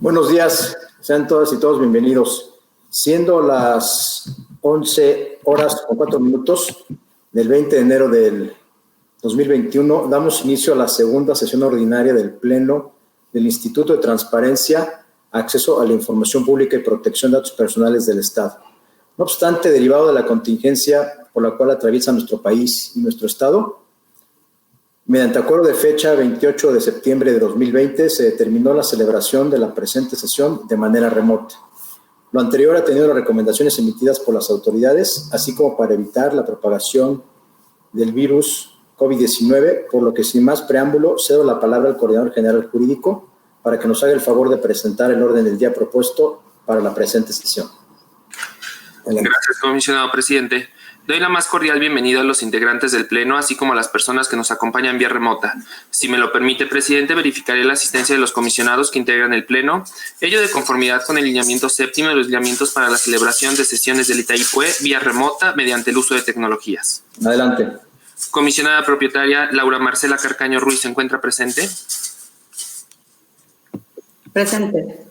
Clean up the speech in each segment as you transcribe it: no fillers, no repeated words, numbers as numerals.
Buenos días, sean todas y todos bienvenidos. Siendo las 11:04 del 20 de enero del 2021, damos inicio a la segunda sesión ordinaria del Pleno del Instituto de Transparencia, Acceso a la Información Pública y Protección de Datos Personales del Estado. No obstante, derivado de la contingencia por la cual atraviesa nuestro país y nuestro Estado, mediante acuerdo de fecha 28 de septiembre de 2020, se determinó la celebración de la presente sesión de manera remota. Lo anterior ha tenido las recomendaciones emitidas por las autoridades, así como para evitar la propagación del virus COVID-19, por lo que sin más preámbulo, cedo la palabra al Coordinador General Jurídico para que nos haga el favor de presentar el orden del día propuesto para la presente sesión. Adelante. Gracias, comisionado presidente. Doy la más cordial bienvenida a los integrantes del Pleno, así como a las personas que nos acompañan vía remota. Si me lo permite, presidente, verificaré la asistencia de los comisionados que integran el Pleno, ello de conformidad con el lineamiento séptimo de los lineamientos para la celebración de sesiones del ITAIPUE vía remota mediante el uso de tecnologías. Adelante. Comisionada propietaria Laura Marcela Carcaño Ruiz, ¿se encuentra presente? Presente.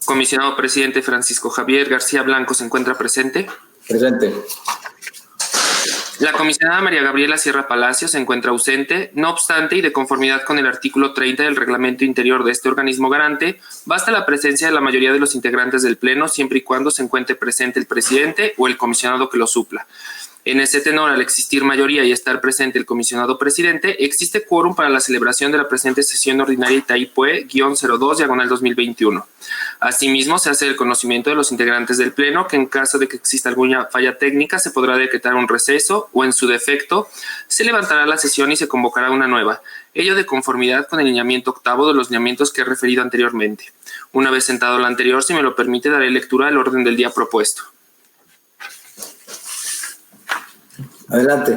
Comisionado presidente Francisco Javier García Blanco, ¿se encuentra presente? Presente. La comisionada María Gabriela Sierra Palacio se encuentra ausente. No obstante, y de conformidad con el artículo 30 del reglamento interior de este organismo garante, basta la presencia de la mayoría de los integrantes del Pleno siempre y cuando se encuentre presente el presidente o el comisionado que lo supla. En ese tenor, al existir mayoría y estar presente el comisionado presidente, existe quórum para la celebración de la presente sesión ordinaria ITAIPUE-02/2021. Asimismo, se hace el conocimiento de los integrantes del Pleno que en caso de que exista alguna falla técnica se podrá decretar un receso o, en su defecto, se levantará la sesión y se convocará una nueva, ello de conformidad con el lineamiento octavo de los lineamientos que he referido anteriormente. Una vez sentado lo anterior, si me lo permite, daré lectura al orden del día propuesto. Adelante.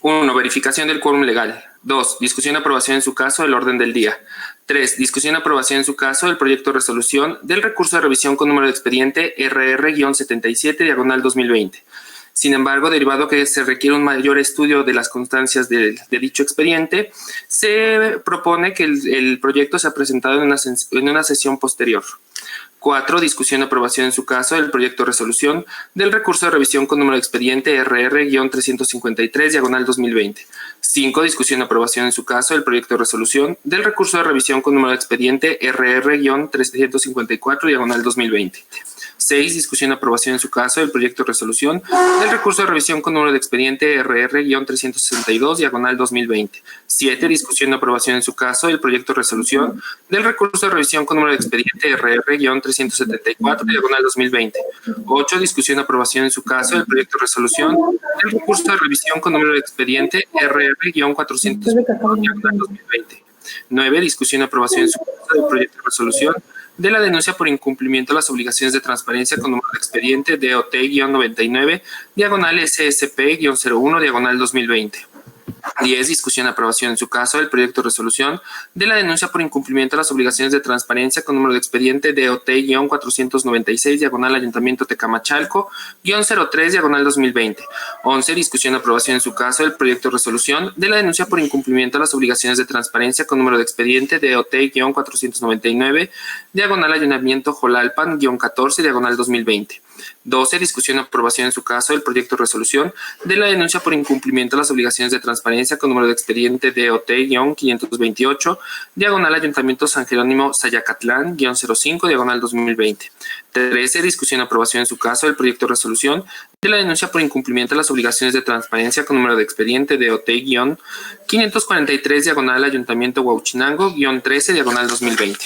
1. Verificación del quórum legal. 2. Discusión y aprobación en su caso del orden del día. 3. Discusión y aprobación en su caso del proyecto de resolución del recurso de revisión con número de expediente RR-77/2020. Sin embargo, derivado que se requiere un mayor estudio de las constancias de dicho expediente, se propone que el proyecto sea presentado en una sesión posterior. 4. Discusión y aprobación en su caso del proyecto de resolución del recurso de revisión con número de expediente RR-353/2020. 5. Discusión y aprobación en su caso del proyecto de resolución del recurso de revisión con número de expediente RR-354/2020. 6. Discusión y aprobación en su caso del proyecto de resolución del recurso de revisión con número de expediente RR-362/2020. 7. Discusión y aprobación en su caso del proyecto de resolución del recurso de revisión con número de expediente RR-374/2020. 8. Discusión y aprobación en su caso del proyecto de resolución del recurso de revisión con número de expediente RR-401/2020. 9. Discusión y aprobación en su caso del proyecto de resolución de la denuncia por incumplimiento de las obligaciones de transparencia con número de expediente DOT-99/SSP-01/2020. 10. Discusión y aprobación en su caso del proyecto de resolución de la denuncia por incumplimiento de las obligaciones de transparencia con número de expediente DOT-496/Ayuntamiento Tecamachalco-03/2020. 11. Discusión y aprobación en su caso del proyecto de resolución de la denuncia por incumplimiento de las obligaciones de transparencia con número de expediente DOT-499/Ayuntamiento Jolalpan-14/2020. 12. Discusión y aprobación en su caso del proyecto de resolución de la denuncia por incumplimiento de las obligaciones de transparencia con número de expediente DOT-528/Ayuntamiento San Jerónimo Sayacatlán-05/2020. 13. Discusión y aprobación en su caso del proyecto de resolución de la denuncia por incumplimiento de las obligaciones de transparencia con número de expediente DOT-543/Ayuntamiento Huauchinango-13/2020.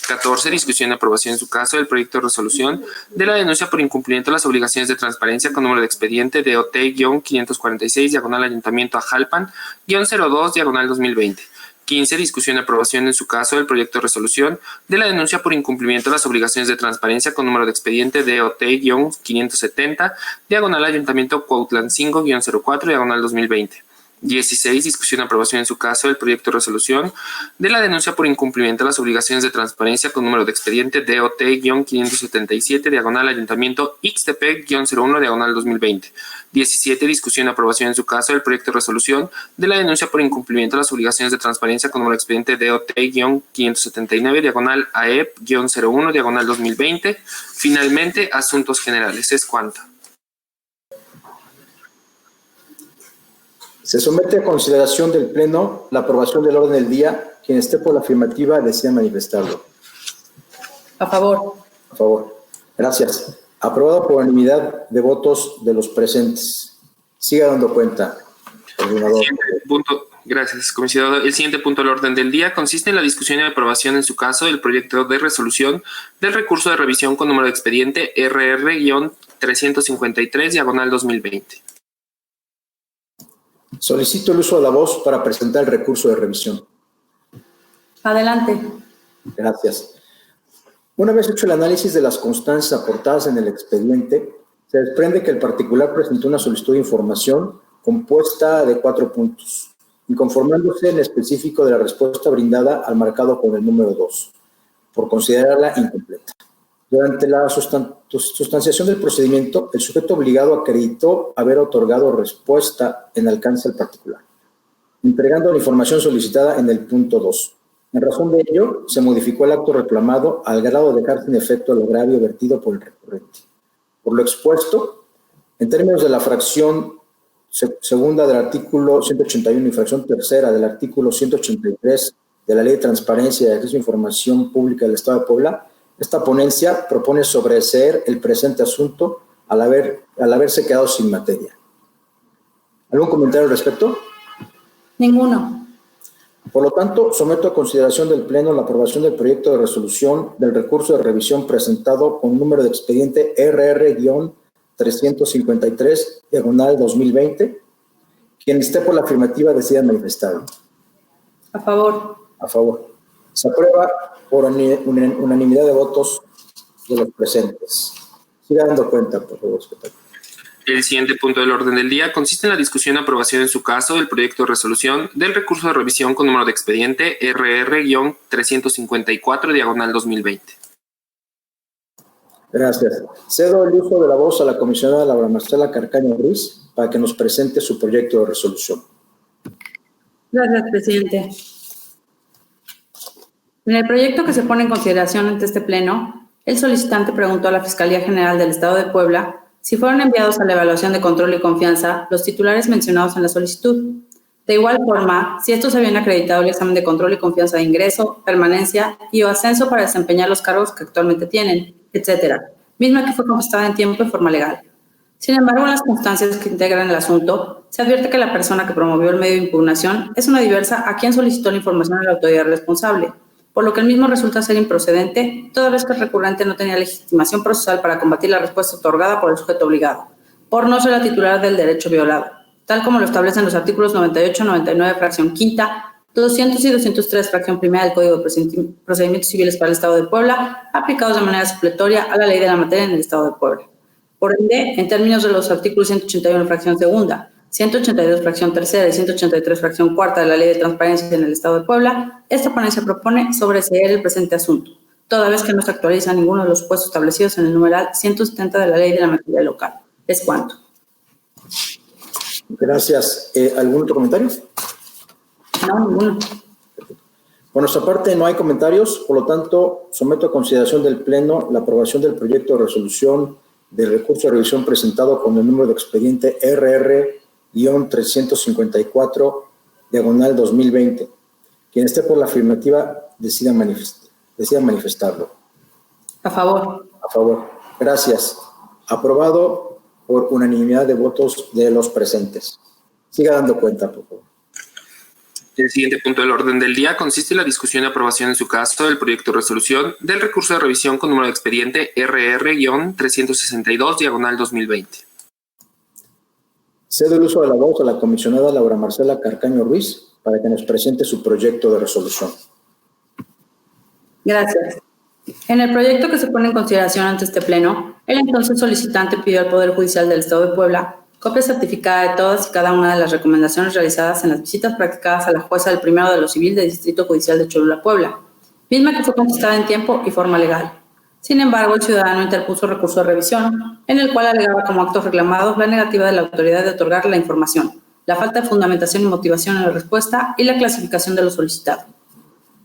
14. Discusión y aprobación en su caso del proyecto de resolución de la denuncia por incumplimiento de las obligaciones de transparencia con número de expediente DOT-546/Ayuntamiento Ajalpan-02/2020. 15. Discusión y aprobación en su caso del proyecto de resolución de la denuncia por incumplimiento de las obligaciones de transparencia con número de expediente DOT-570/Ayuntamiento Cuautlancingo-04/2020. 16. Discusión y aprobación en su caso del proyecto de resolución de la denuncia por incumplimiento de las obligaciones de transparencia con número de expediente DOT-577, diagonal Ayuntamiento XTP-01, diagonal 2020. 17. Discusión y aprobación en su caso del proyecto de resolución de la denuncia por incumplimiento de las obligaciones de transparencia con número de expediente DOT-579, diagonal AEP-01, diagonal 2020. Finalmente, asuntos generales. Es cuanto. Se somete a consideración del Pleno la aprobación del orden del día. Quien esté por la afirmativa decida manifestarlo. A favor. A favor. Gracias. Aprobado por unanimidad de votos de los presentes. Siga dando cuenta, coordinador. Gracias, comisionado. El siguiente punto del orden del día consiste en la discusión y aprobación en su caso del proyecto de resolución del recurso de revisión con número de expediente RR-353, diagonal 2020. Solicito el uso de la voz para presentar el recurso de revisión. Adelante. Gracias. Una vez hecho el análisis de las constancias aportadas en el expediente, se desprende que el particular presentó una solicitud de información compuesta de 4 puntos, inconformándose en específico de la respuesta brindada al marcado con el número 2, por considerarla incompleta. Durante la sustanciación del procedimiento, el sujeto obligado acreditó haber otorgado respuesta en alcance al particular, entregando la información solicitada en el punto 2. En razón de ello, se modificó el acto reclamado al grado de dejar sin efecto el agravio vertido por el recurrente. Por lo expuesto, en términos de la fracción segunda del artículo 181 y fracción tercera del artículo 183 de la Ley de Transparencia y Acceso a Información Pública del Estado de Puebla, esta ponencia propone sobreseer el presente asunto al haberse quedado sin materia. ¿Algún comentario al respecto? Ninguno. Por lo tanto, someto a consideración del Pleno la aprobación del proyecto de resolución del recurso de revisión presentado con número de expediente RR-353, diagonal 2020. Quien esté por la afirmativa decida manifestarlo. A favor. A favor. Se aprueba por unanimidad de votos de los presentes. Siga dando cuenta, por favor, secretario. El siguiente punto del orden del día consiste en la discusión y aprobación en su caso del proyecto de resolución del recurso de revisión con número de expediente RR-354, diagonal 2020. Gracias. Cedo el uso de la voz a la comisionada Laura Marcela Carcaño Ruiz para que nos presente su proyecto de resolución. Gracias, presidente. En el proyecto que se pone en consideración ante este Pleno, el solicitante preguntó a la Fiscalía General del Estado de Puebla si fueron enviados a la evaluación de control y confianza los titulares mencionados en la solicitud. De igual forma, si estos habían acreditado el examen de control y confianza de ingreso, permanencia y o ascenso para desempeñar los cargos que actualmente tienen, etcétera, misma que fue contestada en tiempo y forma legal. Sin embargo, en las constancias que integran el asunto, se advierte que la persona que promovió el medio de impugnación es una diversa a quien solicitó la información a la autoridad responsable, por lo que el mismo resulta ser improcedente, toda vez que el recurrente no tenía legitimación procesal para combatir la respuesta otorgada por el sujeto obligado, por no ser la titular del derecho violado, tal como lo establecen los artículos 98, 99, fracción quinta, 200 y 203, fracción primera del Código de Procedimientos Civiles para el Estado de Puebla, aplicados de manera supletoria a la ley de la materia en el Estado de Puebla. Por ende, en términos de los artículos 181, fracción segunda, 182, fracción tercera y 183, fracción cuarta de la Ley de Transparencia en el Estado de Puebla, esta ponencia propone sobreseer el presente asunto, toda vez que no se actualiza ninguno de los supuestos establecidos en el numeral 170 de la Ley de la Materia Local. Es cuanto. Gracias. ¿Algún otro comentario? No, ninguno. Por nuestra parte, no hay comentarios, por lo tanto, someto a consideración del Pleno la aprobación del proyecto de resolución del recurso de revisión presentado con el número de expediente RR-354, diagonal 2020. Quien esté por la afirmativa decida manifestarlo. A favor. A favor. Gracias. Aprobado por unanimidad de votos de los presentes. Siga dando cuenta, por favor. El siguiente punto del orden del día consiste en la discusión y aprobación en su caso del proyecto de resolución del recurso de revisión con número de expediente RR-362, diagonal 2020. Cedo el uso de la voz a la comisionada Laura Marcela Carcaño Ruiz para que nos presente su proyecto de resolución. Gracias. En el proyecto que se pone en consideración ante este Pleno, el entonces solicitante pidió al Poder Judicial del Estado de Puebla copia certificada de todas y cada una de las recomendaciones realizadas en las visitas practicadas a la jueza del Primero de lo Civil del Distrito Judicial de Cholula, Puebla, misma que fue contestada en tiempo y forma legal. Sin embargo, el ciudadano interpuso recurso de revisión, en el cual alegaba como actos reclamados la negativa de la autoridad de otorgar la información, la falta de fundamentación y motivación en la respuesta y la clasificación de lo solicitado.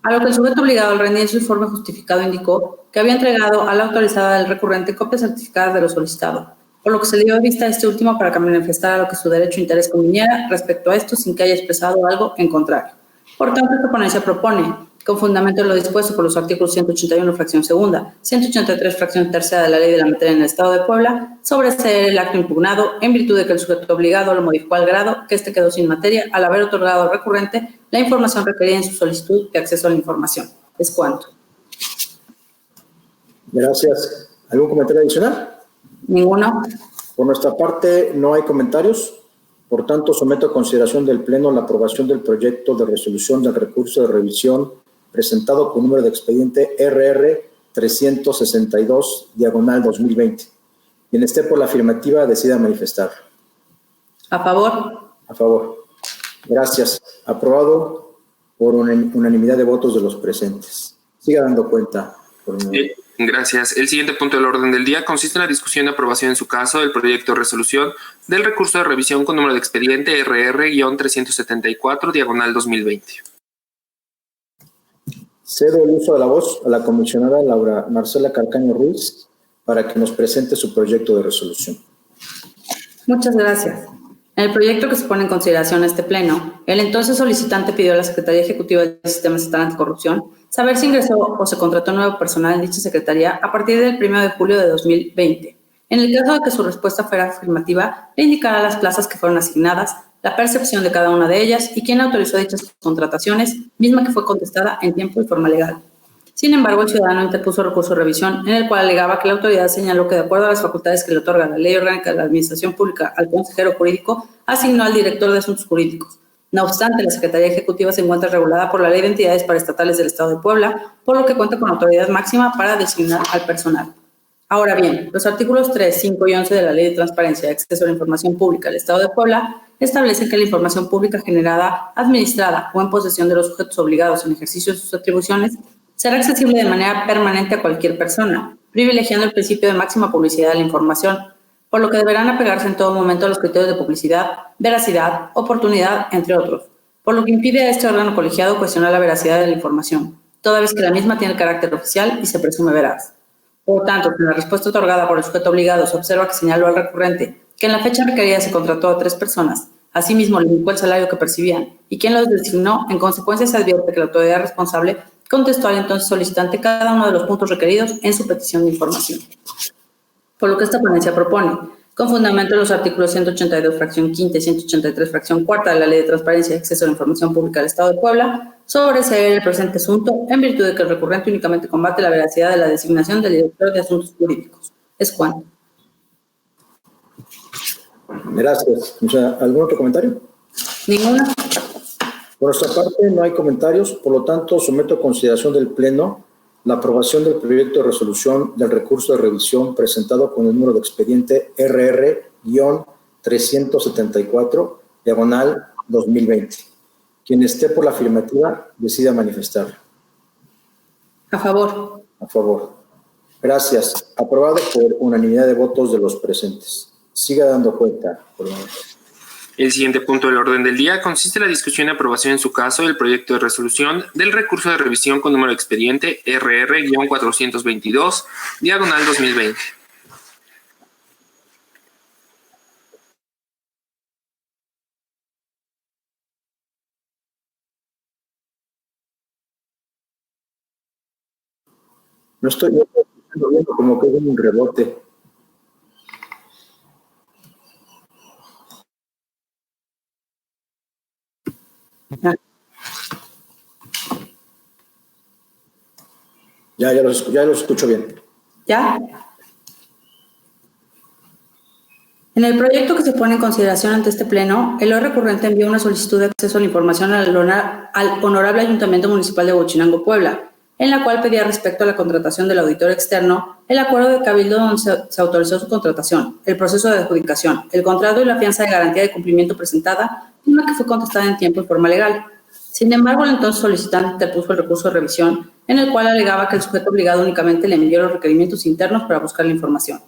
A lo que el sujeto obligado al rendir su informe justificado indicó que había entregado a la autorizada del recurrente copias certificadas de lo solicitado, por lo que se le dio vista a este último para que manifestara lo que su derecho e interés conviniera respecto a esto sin que haya expresado algo en contrario. Por tanto, esta ponencia propone, con fundamento en lo dispuesto por los artículos 181, fracción segunda, 183, fracción tercera de la Ley de la Materia en el Estado de Puebla, sobreseer el acto impugnado en virtud de que el sujeto obligado lo modificó al grado que éste quedó sin materia al haber otorgado al recurrente la información requerida en su solicitud de acceso a la información. Es cuanto. Gracias. ¿Algún comentario adicional? Ninguno. Por nuestra parte, no hay comentarios. Por tanto, someto a consideración del Pleno la aprobación del proyecto de resolución del recurso de revisión presentado con número de expediente RR 362/2020. Quien esté por la afirmativa decida manifestar. A favor. A favor. Gracias. Aprobado por unanimidad de votos de los presentes. Siga dando cuenta. Gracias. El siguiente punto del orden del día consiste en la discusión y aprobación en su caso del proyecto de resolución del recurso de revisión con número de expediente RR-374/2020. Cedo el uso de la voz a la comisionada Laura Marcela Calcaño Ruiz para que nos presente su proyecto de resolución. Muchas gracias. En el proyecto que se pone en consideración este pleno, el entonces solicitante pidió a la Secretaría Ejecutiva del Sistema Estatal Anticorrupción saber si ingresó o se contrató nuevo personal en dicha secretaría a partir del 1 de julio de 2020. En el caso de que su respuesta fuera afirmativa, le indicará las plazas que fueron asignadas, la percepción de cada una de ellas y quién autorizó dichas contrataciones, misma que fue contestada en tiempo y forma legal. Sin embargo, el ciudadano interpuso recurso de revisión en el cual alegaba que la autoridad señaló que, de acuerdo a las facultades que le otorga la Ley Orgánica de la Administración Pública al consejero jurídico, asignó al director de Asuntos Jurídicos. No obstante, la Secretaría Ejecutiva se encuentra regulada por la Ley de Entidades Paraestatales del Estado de Puebla, por lo que cuenta con autoridad máxima para designar al personal. Ahora bien, los artículos 3, 5 y 11 de la Ley de Transparencia y Acceso a la Información Pública del Estado de Puebla establecen que la información pública generada, administrada o en posesión de los sujetos obligados en ejercicio de sus atribuciones será accesible de manera permanente a cualquier persona, privilegiando el principio de máxima publicidad de la información, por lo que deberán apegarse en todo momento a los criterios de publicidad, veracidad, oportunidad, entre otros, por lo que impide a este órgano colegiado cuestionar la veracidad de la información, toda vez que la misma tiene carácter oficial y se presume veraz. Por tanto, en la respuesta otorgada por el sujeto obligado se observa que señaló al recurrente que en la fecha requerida se contrató a 3 personas, asimismo le indicó el salario que percibían y quien los designó. En consecuencia, se advierte que la autoridad responsable contestó al entonces solicitante cada uno de los puntos requeridos en su petición de información. Por lo que esta ponencia propone, con fundamento en los artículos 182, fracción quinta y 183, fracción cuarta de la Ley de Transparencia y Acceso a la Información Pública del Estado de Puebla, sobreseer el presente asunto en virtud de que el recurrente únicamente combate la veracidad de la designación del director de Asuntos Jurídicos. Es cuanto. Gracias. ¿Algún otro comentario? Ninguna. Por nuestra parte, no hay comentarios. Por lo tanto, someto a consideración del Pleno la aprobación del proyecto de resolución del recurso de revisión presentado con el número de expediente RR-374/2020. Quien esté por la afirmativa decida manifestar. A favor. A favor. Gracias. Aprobado por unanimidad de votos de los presentes. Siga dando cuenta, por favor. El siguiente punto del orden del día consiste en la discusión y aprobación en su caso del proyecto de resolución del recurso de revisión con número de expediente RR-422/2020. No estoy viendo como que hay un rebote. Ya los escucho bien. ¿Ya? En el proyecto que se pone en consideración ante este pleno, el hoy recurrente envió una solicitud de acceso a la información al Honorable Ayuntamiento Municipal de Huachinango, Puebla, en la cual pedía respecto a la contratación del auditor externo, el acuerdo de cabildo donde se autorizó su contratación, el proceso de adjudicación, el contrato y la fianza de garantía de cumplimiento presentada, una que fue contestada en tiempo y forma legal. Sin embargo, el entonces solicitante interpuso el recurso de revisión, en el cual alegaba que el sujeto obligado únicamente le envió los requerimientos internos para buscar la información.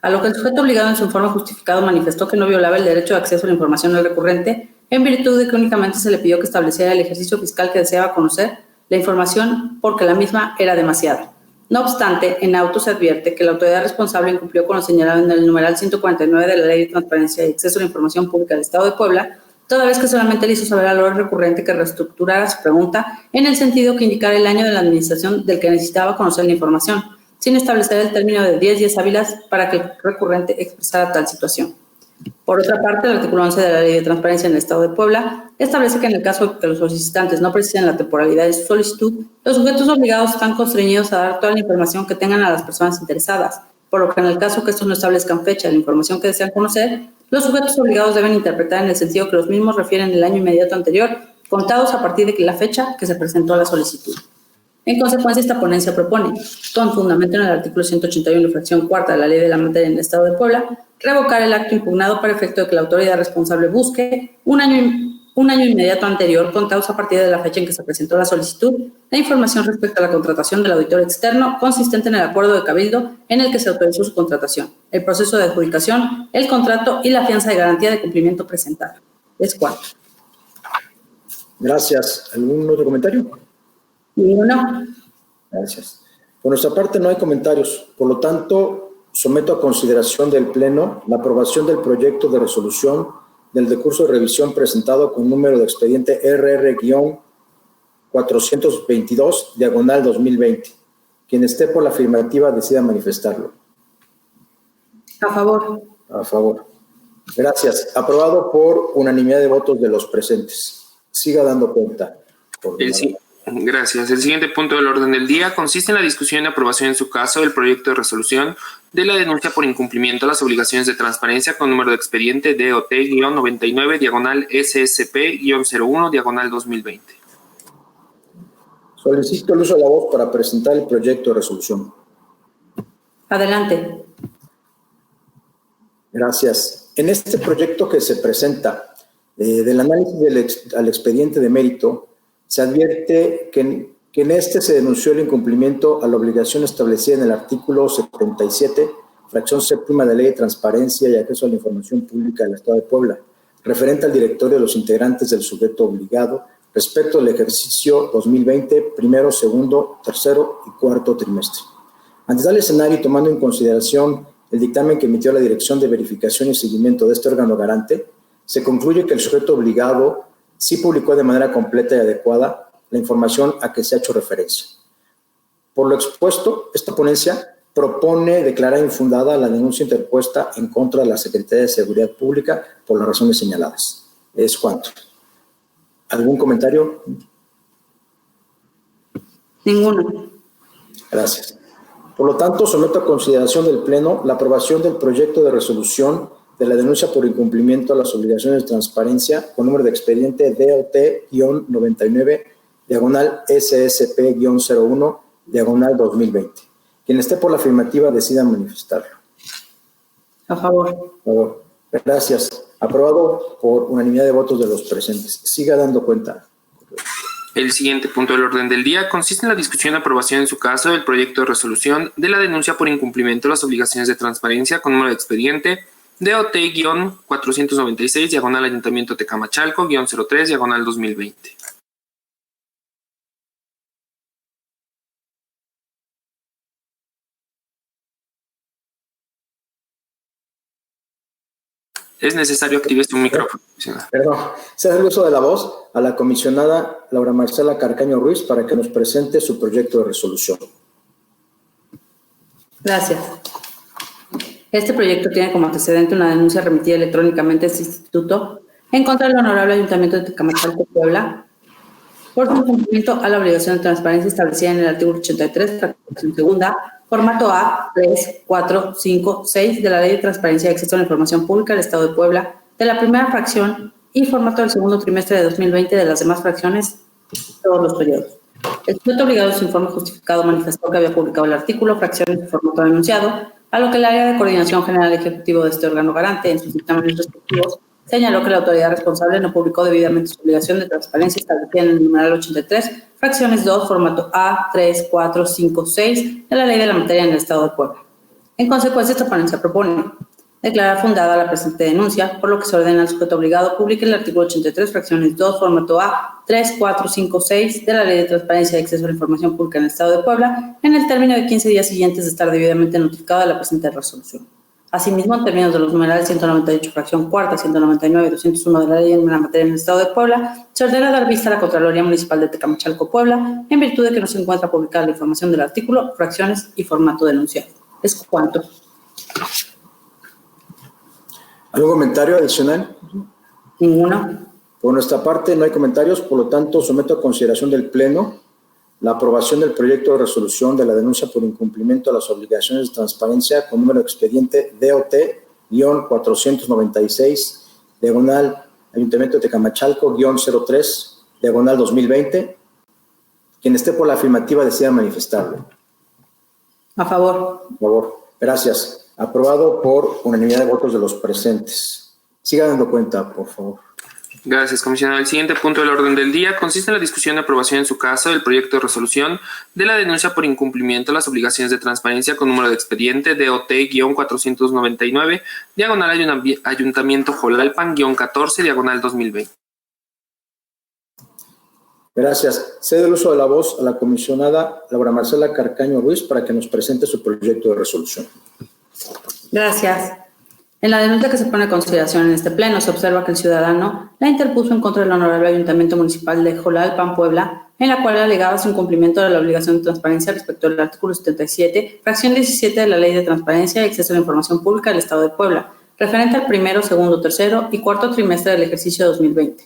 A lo que el sujeto obligado en su informe justificado manifestó que no violaba el derecho de acceso a la información del recurrente, en virtud de que únicamente se le pidió que estableciera el ejercicio fiscal que deseaba conocer la información porque la misma era demasiada. No obstante, en auto se advierte que la autoridad responsable incumplió con lo señalado en el numeral 149 de la Ley de Transparencia y Acceso a la Información Pública del Estado de Puebla, toda vez que solamente le hizo saber al órgano recurrente que reestructurara su pregunta en el sentido que indicara el año de la administración del que necesitaba conocer la información, sin establecer el término de 10 días hábiles para que el recurrente expresara tal situación. Por otra parte, el artículo 11 de la Ley de Transparencia en el Estado de Puebla establece que en el caso de que los solicitantes no precisen la temporalidad de su solicitud, los sujetos obligados están constreñidos a dar toda la información que tengan a las personas interesadas, por lo que en el caso que estos no establezcan fecha de la información que desean conocer, los sujetos obligados deben interpretar en el sentido que los mismos refieren el año inmediato anterior, contados a partir de la fecha que se presentó la solicitud. En consecuencia, esta ponencia propone, con fundamento en el artículo 181, fracción cuarta de la Ley de la Materia en el Estado de Puebla, revocar el acto impugnado para efecto de que la autoridad responsable busque un año inmediato anterior, contados a partir de la fecha en que se presentó la solicitud, la información respecto a la contratación del auditor externo consistente en el acuerdo de cabildo en el que se autorizó su contratación, el proceso de adjudicación, el contrato y la fianza de garantía de cumplimiento presentada. Es cuanto. Gracias. ¿Algún otro comentario? Ninguno. Gracias. Por nuestra parte no hay comentarios. Por lo tanto, someto a consideración del Pleno la aprobación del proyecto de resolución del recurso de revisión presentado con número de expediente RR-422, diagonal 2020. Quien esté por la afirmativa decida manifestarlo. A favor. A favor. Gracias. Aprobado por unanimidad de votos de los presentes. Siga dando cuenta. Gracias. El siguiente punto del orden del día consiste en la discusión y aprobación en su caso del proyecto de resolución de la denuncia por incumplimiento a las obligaciones de transparencia con número de expediente DOT-99, diagonal SSP-01, diagonal 2020. Solicito el uso de la voz para presentar el proyecto de resolución. Adelante. Gracias. En este proyecto que se presenta, del análisis al expediente de mérito, se advierte que en este se denunció el incumplimiento a la obligación establecida en el artículo 77, fracción séptima de la Ley de Transparencia y Acceso a la Información Pública del Estado de Puebla, referente al directorio de los integrantes del sujeto obligado respecto al ejercicio 2020, primero, segundo, tercero y cuarto trimestre. Ante tal escenario y tomando en consideración el dictamen que emitió la Dirección de Verificación y Seguimiento de este órgano garante, se concluye que el sujeto obligado sí publicó de manera completa y adecuada la información a que se ha hecho referencia. Por lo expuesto, esta ponencia propone declarar infundada la denuncia interpuesta en contra de la Secretaría de Seguridad Pública por las razones señaladas. Es cuanto. ¿Algún comentario? Ninguno. Gracias. Por lo tanto, someto a consideración del Pleno la aprobación del proyecto de resolución de la denuncia por incumplimiento a las obligaciones de transparencia con número de expediente DOT-99, diagonal SSP-01, diagonal 2020. Quien esté por la afirmativa decida manifestarlo. A favor. A favor. Gracias. Aprobado por unanimidad de votos de los presentes. Siga dando cuenta. El siguiente punto del orden del día consiste en la discusión y aprobación en su caso del proyecto de resolución de la denuncia por incumplimiento a las obligaciones de transparencia con número de expediente DOT-496, diagonal Ayuntamiento Tecamachalco, -03, diagonal 2020. Es necesario activar su micrófono. Perdón. Se da el uso de la voz a la comisionada Laura Marcela Carcaño Ruiz para que nos presente su proyecto de resolución. Gracias. Este proyecto tiene como antecedente una denuncia remitida electrónicamente a este instituto en contra del Honorable Ayuntamiento de Tecamachalco, Puebla, por su incumplimiento a la obligación de transparencia establecida en el artículo 83, fracción segunda, formato A, 3, 4, 5, 6 de la Ley de Transparencia y Acceso a la Información Pública del Estado de Puebla, de la primera fracción y formato del segundo trimestre de 2020 de las demás fracciones, todos los periodos. El sujeto obligado en su informe justificado manifestó que había publicado el artículo, fracciones y formato denunciado, a lo que el área de coordinación general ejecutivo de este órgano garante, en sus dictámenes respectivos, señaló que la autoridad responsable no publicó debidamente su obligación de transparencia establecida en el numeral 83, fracciones 2, formato A, 3, 4, 5, 6 de la Ley de la Materia en el Estado de Puebla. En consecuencia, esta ponencia propone declarar fundada la presente denuncia, por lo que se ordena al sujeto obligado publique el artículo 83, fracciones 2, formato A, 3, 4, 5, 6 de la Ley de Transparencia y Acceso a la Información Pública en el Estado de Puebla en el término de 15 días siguientes de estar debidamente notificado de la presente resolución. Asimismo, en términos de los numerales 198, fracción cuarta, 199 y 201 de la Ley en la Materia en el Estado de Puebla, se ordena dar vista a la Contraloría Municipal de Tecamachalco, Puebla, en virtud de que no se encuentra publicada la información del artículo, fracciones y formato denunciado. Es cuanto. ¿Algún comentario adicional? Ninguno. Por nuestra parte, no hay comentarios, por lo tanto, someto a consideración del Pleno la aprobación del proyecto de resolución de la denuncia por incumplimiento a las obligaciones de transparencia con número de expediente DOT-496, diagonal Ayuntamiento de Tecamachalco-03, diagonal 2020. Quien esté por la afirmativa decida manifestarlo. A favor. Por favor. Gracias. Aprobado por unanimidad de votos de los presentes. Siga dando cuenta, por favor. Gracias, comisionado. El siguiente punto del orden del día consiste en la discusión y aprobación en su caso del proyecto de resolución de la denuncia por incumplimiento a las obligaciones de transparencia con número de expediente DOT-499, diagonal Ayuntamiento Jolalpan-14, diagonal 2020. Gracias. Cedo el uso de la voz a la comisionada Laura Marcela Carcaño Ruiz para que nos presente su proyecto de resolución. Gracias. En la denuncia que se pone a consideración en este pleno, se observa que el ciudadano la interpuso en contra del Honorable Ayuntamiento Municipal de Jolalpan, Puebla, en la cual alegaba su incumplimiento de la obligación de transparencia respecto al artículo 77, fracción 17 de la Ley de Transparencia y Acceso a la Información Pública del Estado de Puebla, referente al primero, segundo, tercero y cuarto trimestre del ejercicio 2020.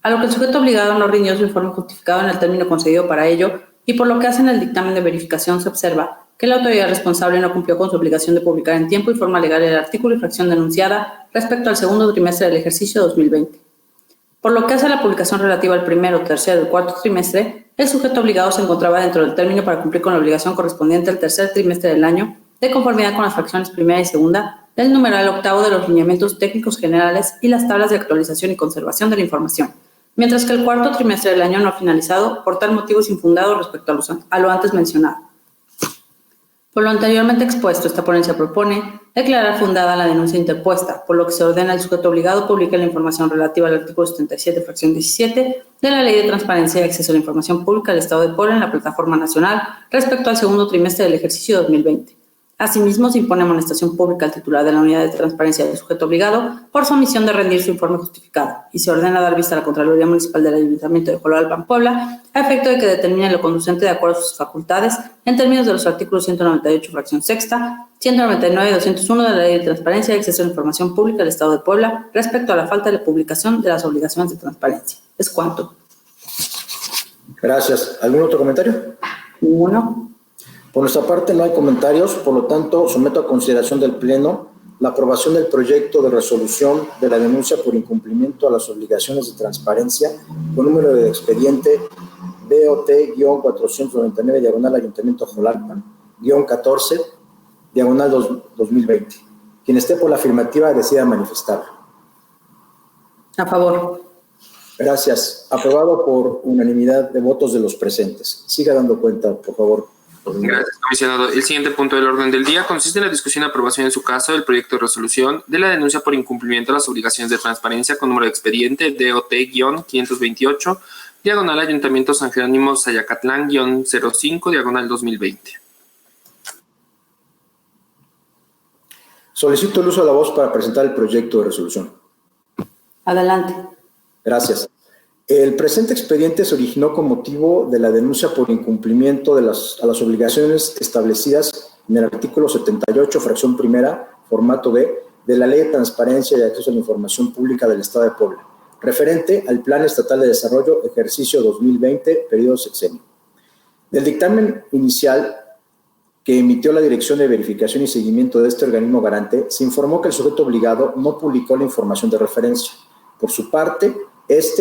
A lo que el sujeto obligado no rindió su informe justificado en el término concedido para ello, y por lo que hace en el dictamen de verificación se observa que la autoridad responsable no cumplió con su obligación de publicar en tiempo y forma legal el artículo y fracción denunciada respecto al segundo trimestre del ejercicio 2020. Por lo que hace a la publicación relativa al primero, tercero y cuarto trimestre, el sujeto obligado se encontraba dentro del término para cumplir con la obligación correspondiente al tercer trimestre del año, de conformidad con las fracciones primera y segunda del numeral octavo de los lineamientos técnicos generales y las tablas de actualización y conservación de la información, mientras que el cuarto trimestre del año no ha finalizado, por tal motivo es infundado respecto a lo antes mencionado. Por lo anteriormente expuesto, esta ponencia propone declarar fundada la denuncia interpuesta, por lo que se ordena al sujeto obligado publique la información relativa al artículo 77, fracción 17 de la Ley de Transparencia y Acceso a la Información Pública del Estado de Puebla en la plataforma nacional respecto al segundo trimestre del ejercicio 2020. Asimismo, se impone amonestación pública al titular de la unidad de transparencia del sujeto obligado por su omisión de rendir su informe justificado y se ordena dar vista a la Contraloría Municipal del Ayuntamiento de Jolalpan, Puebla, a efecto de que determine lo conducente de acuerdo a sus facultades en términos de los artículos 198, fracción sexta, 199 y 201 de la Ley de Transparencia y Acceso a la Información Pública del Estado de Puebla respecto a la falta de publicación de las obligaciones de transparencia. Es cuanto. Gracias. ¿Algún otro comentario? Ninguno. Por nuestra parte no hay comentarios, por lo tanto someto a consideración del Pleno la aprobación del proyecto de resolución de la denuncia por incumplimiento a las obligaciones de transparencia con número de expediente DOT-499, diagonal Ayuntamiento Jolalpan-14, diagonal 2020. Quien esté por la afirmativa decida manifestarlo. A favor. Gracias. Aprobado por unanimidad de votos de los presentes. Siga dando cuenta, por favor. Gracias, comisionado. El siguiente punto del orden del día consiste en la discusión y aprobación en su caso del proyecto de resolución de la denuncia por incumplimiento a las obligaciones de transparencia con número de expediente DOT-528, diagonal Ayuntamiento San Jerónimo Sayacatlán-05, diagonal 2020. Solicito el uso de la voz para presentar el proyecto de resolución. Adelante. Gracias. El presente expediente se originó con motivo de la denuncia por incumplimiento a las obligaciones establecidas en el artículo 78, fracción primera, formato B, de la Ley de Transparencia y Acceso a la Información Pública del Estado de Puebla, referente al Plan Estatal de Desarrollo, ejercicio 2020, periodo sexenio. Del dictamen inicial que emitió la Dirección de Verificación y Seguimiento de este organismo garante, se informó que el sujeto obligado no publicó la información de referencia. Por su parte,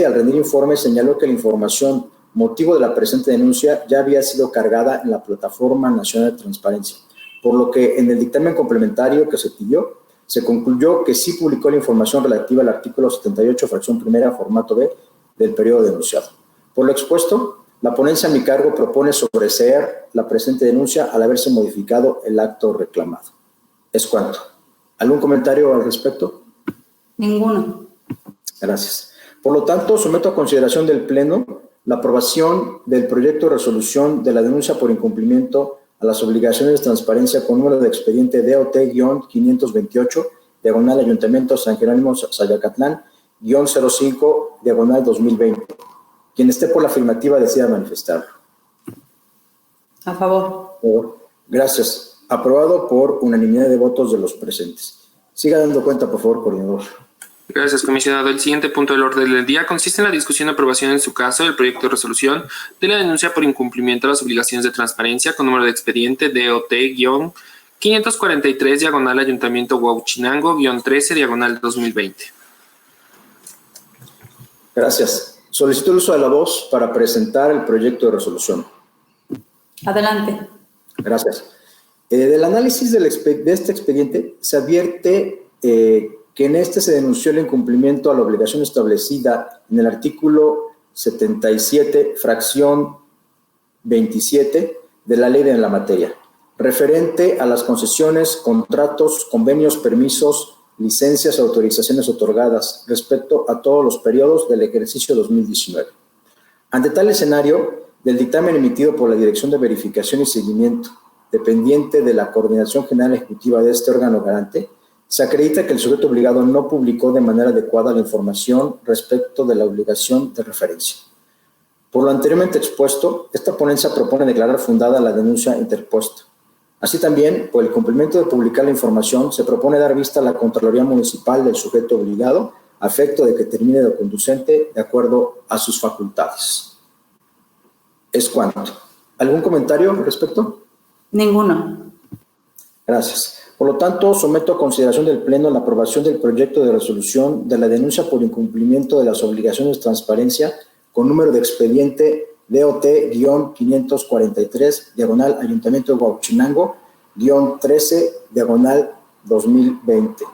al rendir informe, señaló que la información motivo de la presente denuncia, ya había sido cargada en la Plataforma Nacional de Transparencia, por lo que en el dictamen complementario que se pidió, se concluyó que sí publicó la información relativa al artículo 78, fracción primera, formato B, del periodo denunciado. Por lo expuesto, la ponencia a mi cargo propone sobreseer la presente denuncia al haberse modificado el acto reclamado. Es cuanto. ¿Algún comentario al respecto? Ninguno. Gracias. Por lo tanto, someto a consideración del Pleno la aprobación del proyecto de resolución de la denuncia por incumplimiento a las obligaciones de transparencia con número de expediente DOT-528, diagonal Ayuntamiento San Jerónimo Zayacatlán, -05, diagonal 2020. Quien esté por la afirmativa decida manifestarlo. A favor. Gracias. Aprobado por unanimidad de votos de los presentes. Siga dando cuenta, por favor, coordinador. Gracias, comisionado. El siguiente punto del orden del día consiste en la discusión y aprobación en su caso del proyecto de resolución de la denuncia por incumplimiento a las obligaciones de transparencia con número de expediente DOT-543, diagonal Ayuntamiento Huauchinango, -13, diagonal 2020. Gracias. Solicito el uso de la voz para presentar el proyecto de resolución. Adelante. Gracias. Del análisis de este expediente se advierte que en este se denunció el incumplimiento a la obligación establecida en el artículo 77, fracción 27 de la ley de la materia, referente a las concesiones, contratos, convenios, permisos, licencias, autorizaciones otorgadas respecto a todos los periodos del ejercicio 2019. Ante tal escenario, del dictamen emitido por la Dirección de Verificación y Seguimiento, dependiente de la Coordinación General Ejecutiva de este órgano garante, se acredita que el sujeto obligado no publicó de manera adecuada la información respecto de la obligación de referencia. Por lo anteriormente expuesto, esta ponencia propone declarar fundada la denuncia interpuesta. Así también, por el cumplimiento de publicar la información, se propone dar vista a la Contraloría Municipal del sujeto obligado a efecto de que termine de conducente de acuerdo a sus facultades. Es cuanto. ¿Algún comentario al respecto? Ninguno. Gracias. Por lo tanto, someto a consideración del Pleno la aprobación del proyecto de resolución de la denuncia por incumplimiento de las obligaciones de transparencia con número de expediente DOT-543, diagonal Ayuntamiento de Huauchinango, -13, diagonal 2020.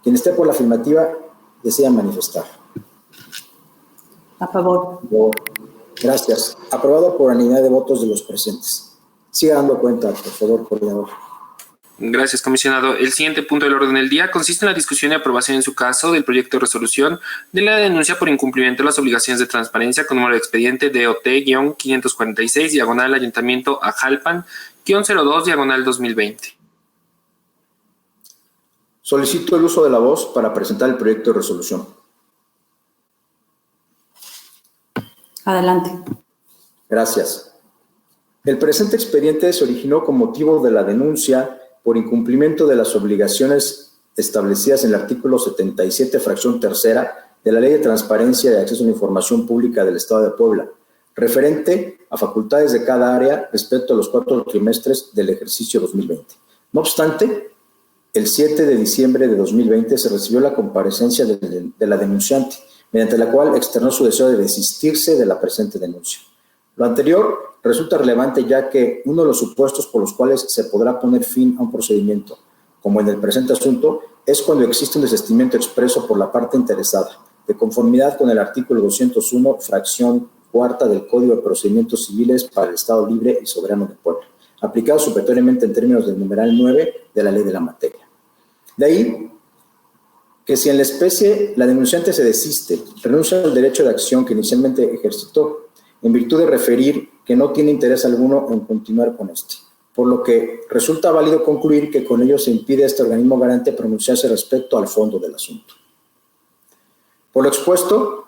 Quien esté por la afirmativa desea manifestar. A favor. Gracias. Aprobado por unanimidad de votos de los presentes. Siga dando cuenta, por favor, coordinador. Gracias, comisionado. El siguiente punto del orden del día consiste en la discusión y aprobación en su caso del proyecto de resolución de la denuncia por incumplimiento de las obligaciones de transparencia con número de expediente DOT-546, diagonal Ayuntamiento Ajalpan, -02, diagonal 2020. Solicito el uso de la voz para presentar el proyecto de resolución. Adelante. Gracias. El presente expediente se originó con motivo de la denuncia por incumplimiento de las obligaciones establecidas en el artículo 77, fracción tercera de la Ley de Transparencia y Acceso a la Información Pública del Estado de Puebla, referente a facultades de cada área respecto a los 4 trimestres del ejercicio 2020. No obstante, el 7 de diciembre de 2020 se recibió la comparecencia de la denunciante, mediante la cual externó su deseo de desistirse de la presente denuncia. Lo anterior resulta relevante ya que uno de los supuestos por los cuales se podrá poner fin a un procedimiento, como en el presente asunto, es cuando existe un desistimiento expreso por la parte interesada, de conformidad con el artículo 201, fracción cuarta del Código de Procedimientos Civiles para el Estado Libre y Soberano de Puebla, aplicado supletoriamente en términos del numeral 9 de la ley de la materia. De ahí que si en la especie la denunciante se desiste, renuncia al derecho de acción que inicialmente ejercitó, en virtud de referir que no tiene interés alguno en continuar con este, por lo que resulta válido concluir que con ello se impide a este organismo garante pronunciarse respecto al fondo del asunto. Por lo expuesto,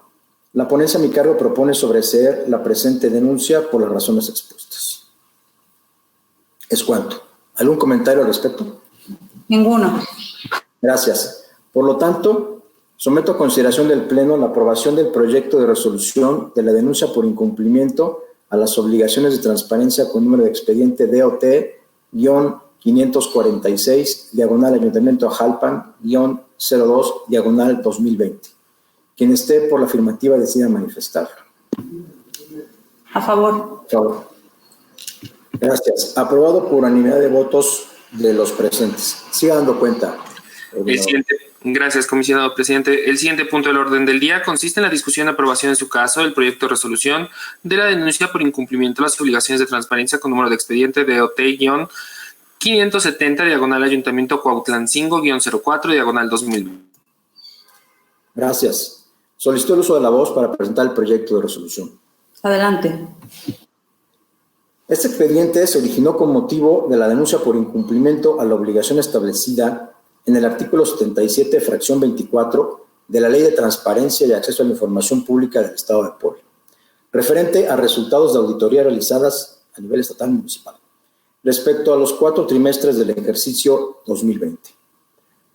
la ponencia a mi cargo propone sobreseer la presente denuncia por las razones expuestas. Es cuanto. ¿Algún comentario al respecto? Ninguno. Gracias. Por lo tanto, someto a consideración del Pleno la aprobación del proyecto de resolución de la denuncia por incumplimiento a las obligaciones de transparencia con número de expediente DOT-546, diagonal Ayuntamiento Ajalpan, -02, diagonal 2020. Quien esté por la afirmativa decida manifestarlo. A favor. A favor. Gracias. Aprobado por unanimidad de votos de los presentes. Siga dando cuenta. Gracias, comisionado presidente. El siguiente punto del orden del día consiste en la discusión y aprobación en su caso del proyecto de resolución de la denuncia por incumplimiento de las obligaciones de transparencia con número de expediente DOT-570, diagonal Ayuntamiento Cuautlancingo-04, diagonal 2020. Gracias. Solicito el uso de la voz para presentar el proyecto de resolución. Adelante. Este expediente se originó con motivo de la denuncia por incumplimiento a la obligación establecida en el artículo 77, fracción 24 de la Ley de Transparencia y Acceso a la Información Pública del Estado de Puebla, referente a resultados de auditoría realizadas a nivel estatal y municipal, respecto a los 4 trimestres del ejercicio 2020.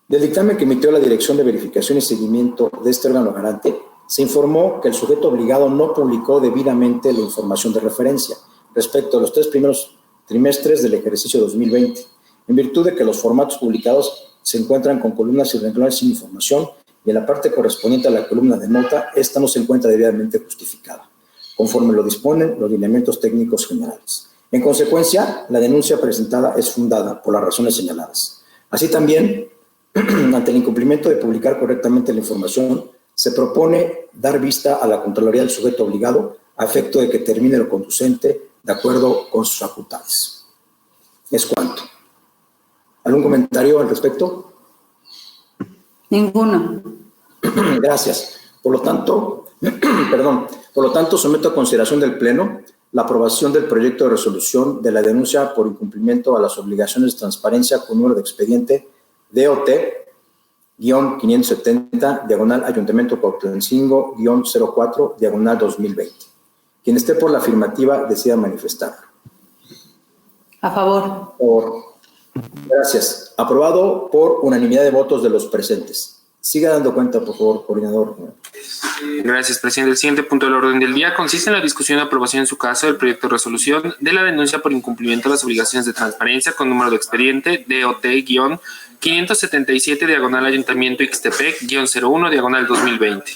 Del dictamen que emitió la Dirección de Verificación y Seguimiento de este órgano garante, se informó que el sujeto obligado no publicó debidamente la información de referencia respecto a los 3 primeros trimestres del ejercicio 2020, en virtud de que los formatos publicados se encuentran con columnas y renglones sin información y en la parte correspondiente a la columna de nota, esta no se encuentra debidamente justificada, conforme lo disponen los lineamientos técnicos generales. En consecuencia, la denuncia presentada es fundada por las razones señaladas. Así también, ante el incumplimiento de publicar correctamente la información, se propone dar vista a la Contraloría del sujeto obligado a efecto de que termine lo conducente de acuerdo con sus facultades. Es cuanto. ¿Algún comentario al respecto? Ninguno. Gracias. Por lo tanto, someto a consideración del Pleno la aprobación del proyecto de resolución de la denuncia por incumplimiento a las obligaciones de transparencia con número de expediente DOT-570, diagonal Ayuntamiento Cuautlancingo-04, diagonal 2020. Quien esté por la afirmativa decida manifestarlo. A favor. Por. Gracias. Aprobado por unanimidad de votos de los presentes. Siga dando cuenta, por favor, coordinador. Gracias, presidente. El siguiente punto del orden del día consiste en la discusión y aprobación en su caso del proyecto de resolución de la denuncia por incumplimiento de las obligaciones de transparencia con número de expediente DOT-577, diagonal Ayuntamiento Ixtepec-01, diagonal 2020.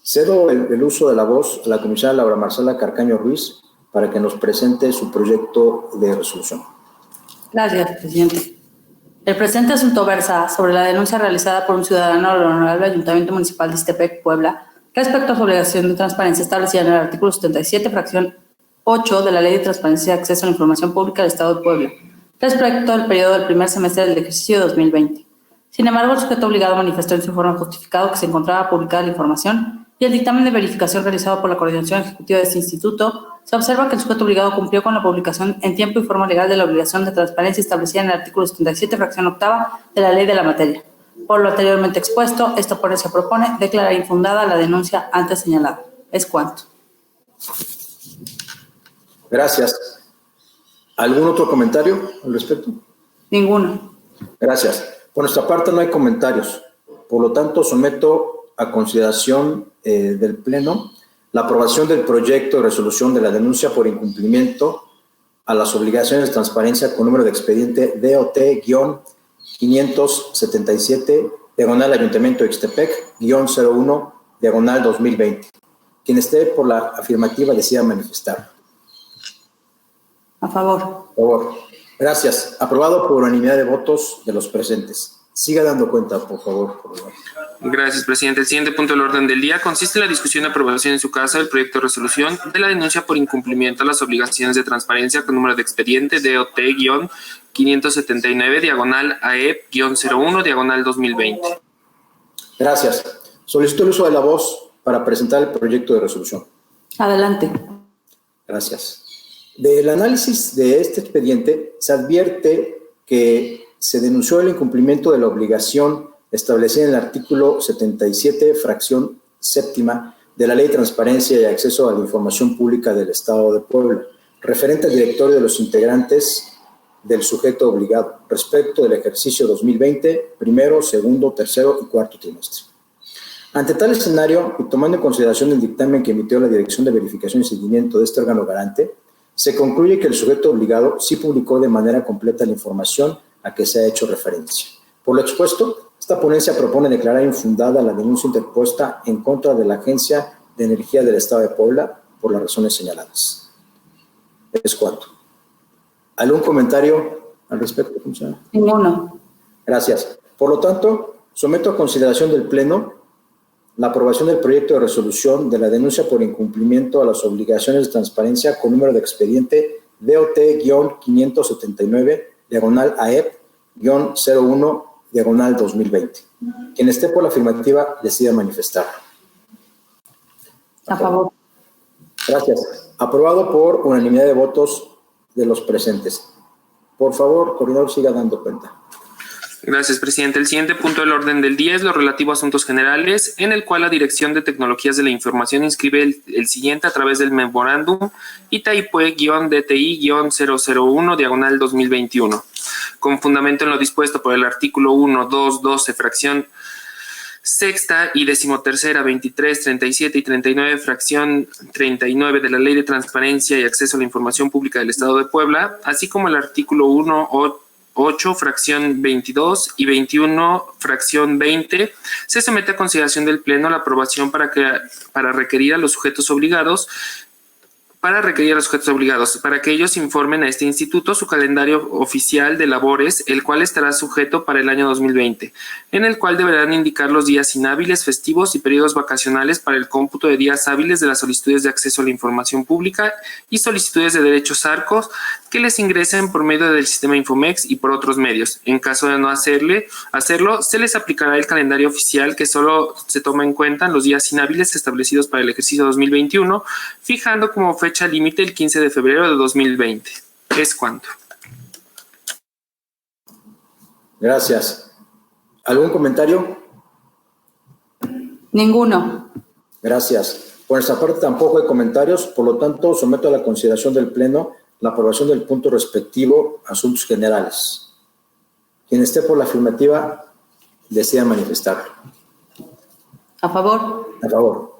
Cedo el uso de la voz a la comisionada Laura Marcela Carcaño Ruiz para que nos presente su proyecto de resolución. Gracias, presidente. El presente asunto versa sobre la denuncia realizada por un ciudadano al Honorable Ayuntamiento Municipal de Ixtepec, Puebla, respecto a su obligación de transparencia establecida en el artículo 77, fracción 8 de la Ley de Transparencia y Acceso a la Información Pública del Estado de Puebla, respecto al periodo del primer semestre del ejercicio 2020. Sin embargo, el sujeto obligado manifestó en su informe justificado que se encontraba publicada la información y el dictamen de verificación realizado por la Coordinación Ejecutiva de este instituto, se observa que el sujeto obligado cumplió con la publicación en tiempo y forma legal de la obligación de transparencia establecida en el artículo 77, fracción octava de la ley de la materia. Por lo anteriormente expuesto, esta ponencia propone declarar infundada la denuncia antes señalada. Es cuanto. Gracias. ¿Algún otro comentario al respecto? Ninguno. Gracias. Por nuestra parte no hay comentarios. Por lo tanto, someto a consideración del Pleno la aprobación del proyecto de resolución de la denuncia por incumplimiento a las obligaciones de transparencia con número de expediente DOT-577, diagonal Ayuntamiento de Ixtepec-01, diagonal 2020. Quien esté por la afirmativa decida manifestar. A favor. Por favor. Gracias. Aprobado por unanimidad de votos de los presentes. Siga dando cuenta, por favor. Gracias, presidente. El siguiente punto del orden del día consiste en la discusión y aprobación en su caso del proyecto de resolución de la denuncia por incumplimiento a las obligaciones de transparencia con número de expediente DOT-579, diagonal AEP-01, diagonal 2020. Gracias. Solicito el uso de la voz para presentar el proyecto de resolución. Adelante. Gracias. Del análisis de este expediente se advierte que se denunció el incumplimiento de la obligación establecida en el artículo 77, fracción séptima de la Ley de Transparencia y Acceso a la Información Pública del Estado de Puebla, referente al directorio de los integrantes del sujeto obligado, respecto del ejercicio 2020, primero, segundo, tercero y cuarto trimestre. Ante tal escenario, y tomando en consideración el dictamen que emitió la Dirección de Verificación y Seguimiento de este órgano garante, se concluye que el sujeto obligado sí publicó de manera completa la información a que se ha hecho referencia. Por lo expuesto, esta ponencia propone declarar infundada la denuncia interpuesta en contra de la Agencia de Energía del Estado de Puebla por las razones señaladas. Es cuanto. ¿Algún comentario al respecto, comisionada? Ninguno. Gracias. Por lo tanto, someto a consideración del Pleno la aprobación del proyecto de resolución de la denuncia por incumplimiento a las obligaciones de transparencia con número de expediente DOT-AEP-01-01-2020. Quien esté por la afirmativa decida manifestar. A favor. Gracias. Aprobado por unanimidad de votos de los presentes. Por favor, coordinador, siga dando cuenta. Gracias, presidente. El siguiente punto del orden del día es lo relativo a asuntos generales, en el cual la Dirección de Tecnologías de la Información inscribe el siguiente a través del memorándum Itaipue-DTI-001/2021. Con fundamento en lo dispuesto por el artículo 1, 2, 12, fracción sexta y decimotercera, 23, 37 y 39, fracción 39 de la Ley de Transparencia y Acceso a la Información Pública del Estado de Puebla, así como el artículo 1, 8, fracción 22 y 21, fracción 20, se somete a consideración del Pleno la aprobación para requerir a los sujetos obligados para que ellos informen a este instituto su calendario oficial de labores, el cual estará sujeto para el año 2020, en el cual deberán indicar los días inhábiles, festivos y periodos vacacionales para el cómputo de días hábiles de las solicitudes de acceso a la información pública y solicitudes de derechos ARCOS que les ingresen por medio del sistema Infomex y por otros medios. En caso de no hacerlo, se les aplicará el calendario oficial que solo se toma en cuenta los días inhábiles establecidos para el ejercicio 2021, fijando como fecha límite el 15 de febrero de 2020. Es cuanto. Gracias. ¿Algún comentario? Ninguno. Gracias. Por nuestra parte tampoco hay comentarios, por lo tanto someto a la consideración del Pleno la aprobación del punto respectivo, asuntos generales. Quien esté por la afirmativa decida manifestarlo. A favor. A favor.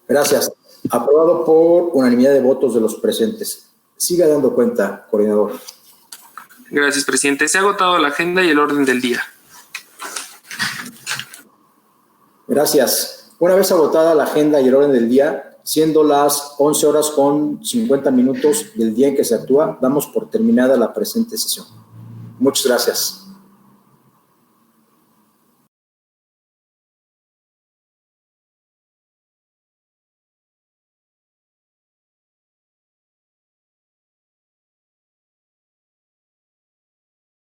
Gracias. Aprobado por unanimidad de votos de los presentes. Siga dando cuenta, coordinador. Gracias, presidente. Se ha agotado la agenda y el orden del día. Gracias. Una vez agotada la agenda y el orden del día, siendo las 11:50 del día en que se actúa, damos por terminada la presente sesión. Muchas gracias.